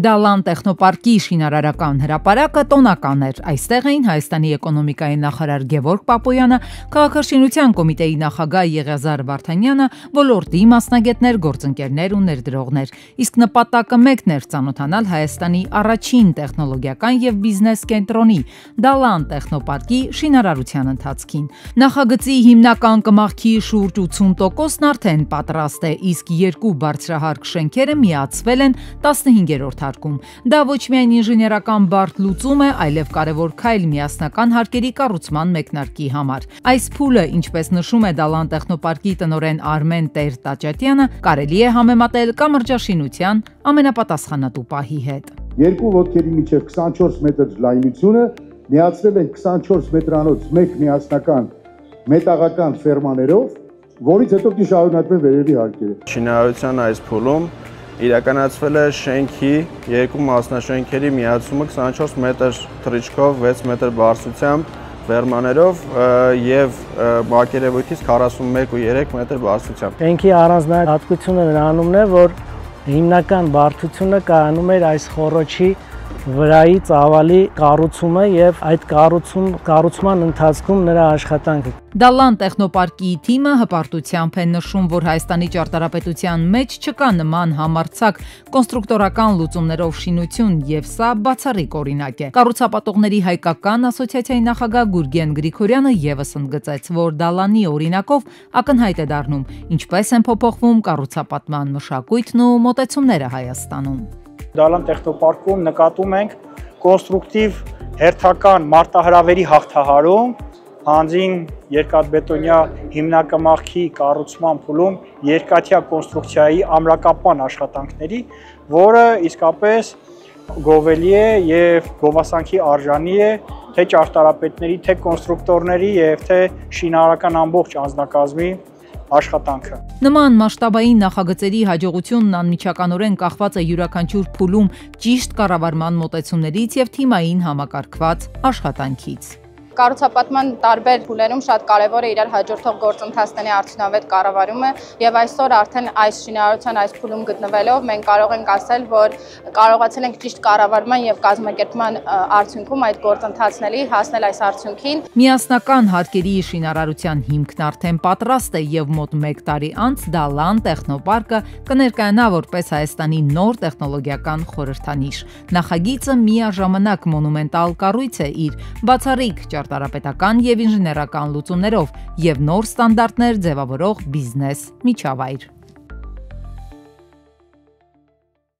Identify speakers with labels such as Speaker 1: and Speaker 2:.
Speaker 1: Դալան տեխնոպարկի շինարարական հրապարակը տոնական էր։ Այստեղ էին Հայաստանի էկոնոմիկայի նախարար Գևորգ Պապոյանը, քաղաքաշինության կոմիտեի նախագահ Եղիազար Վարդանյանը, ոլորտի մասնագետներ, գործընկերներ ու ներդրողներ։ Իսկ նպատակը մեկն էր՝ ծանոթանալ Հայաստանի առաջին տեխնոլոգիական եւ բիզնես կենտրոնի Դալան տեխնոպարկի շինարարության ընթացքին։ Նախագծի հիմնական կմախքի շուրջ 80%-ն արդեն պատրաստ է, իսկ երկու բարձրահարկ շենքերը միացվել են 15-րդ հարկում։ Դա ոչ միայն ինժեներական բարդ լուծում է, այլև կարևոր քայլ միասնական հարկերի կառուցման մեկնարկի համար։ Այս փուլը, ինչպես նշում է Դալան տեխնոպարկի տնօրեն Արմեն Տեր-Տաճատյանը, կարելի է համեմատել կամրջաշինության ամենապատասխանատու պահի հետ։
Speaker 2: Երկու ոտքերի միջև 24 մետր լայնությունը միացրել են 24 մետրանոց մեկ միասնական մետաղական ֆերմաներով, որից հետո կշարունակվեն վերևի հարկերը։
Speaker 3: Շինարարության այս փուլում իրականացվել է շենքի երկու մասնաշենքերի միացումը 24 մետր թռիչքով 6 մետր բարձրությամբ ֆերմաներով եւ մակերևույթից 41.3 մետր բարձրությամբ։
Speaker 4: Շենքի առանձնահատկությունը նրանում է, որ հիմնական բարդությունը կայանում էր այս խոռոչի վրայի ծավալի կառուցումը եւ այդ կառուցման ընթացքում նրա աշխատանքը։
Speaker 1: Դալան տեխնոպարկի թիմը հպարտությամբ է նշում, որ Հայաստանի ճարտարապետության մեջ չկա նման համարձակ կոնստրուկտորական լուծումներով շինություն եւ սա բացառիկ օրինակ է։ Կառուցապատողների հայկական ասոցիացիայի նախագահ Գուրգեն Գրիգորյանը եւս ընդգծեց, որ Դալանի օրինակով ակնհայտ է դառնում, ինչպես են փոփոխվում կառուցապատման մշակույթն ու մոտեցումները Հայաստանում։
Speaker 5: Դալան տեխնոպարկում նկատում ենք կոնստրուկտիվ հերթական մարտահրավերի հաղթահարում, հանձին երկաթբետոնյա հիմնակմախքի կառուցման փուլում երկաթյա կոնստրուկցիայի ամրակապման աշխատանքների, որը իսկապես գովելի է եւ գովասանքի արժանի է թե ճարտարապետների, թե կոնստրուկտորների եւ թե շինարարական ամբողջ անձնակազմի աշխատանքը։
Speaker 1: Նման մասշտաբային նախագծերի հաջողությունն անմիջականորեն կախված է յուրաքանչյուր փուլում ճիշտ կառավարման մոտեցումներից եւ թիմային համակարգված աշխատանքից։
Speaker 6: Կառուցապատման տարբեր փուլերում շատ կարևոր է իրար հաջորդող գործընթացների արդյունավետ կառավարումը եւ այսօր արդեն այս շինարարության այս փուլում գտնվելով մենք կարող ենք ասել, որ կարողացել ենք ճիշտ կառավարման եւ կազմակերպման արդյունքում այդ գործընթացների հասնել այս արդյունքին։
Speaker 1: Միասնական հարկերի շինարարության հիմքն արդեն պատրաստ է եւ մոտ 1 տարի անց Դալան տեխնոպարկը կներկայանա որպես Հայաստանի նոր տեխնոլոգիական խորհրդանիշ։ Նախագիծը միաժամանակ մոնումենտալ կառույց է իր բացառիկ ճարտարապետական եւ ինժեներական լուծումներով եւ նոր ստանդարտներ ձևավորող բիզնես միջավայր։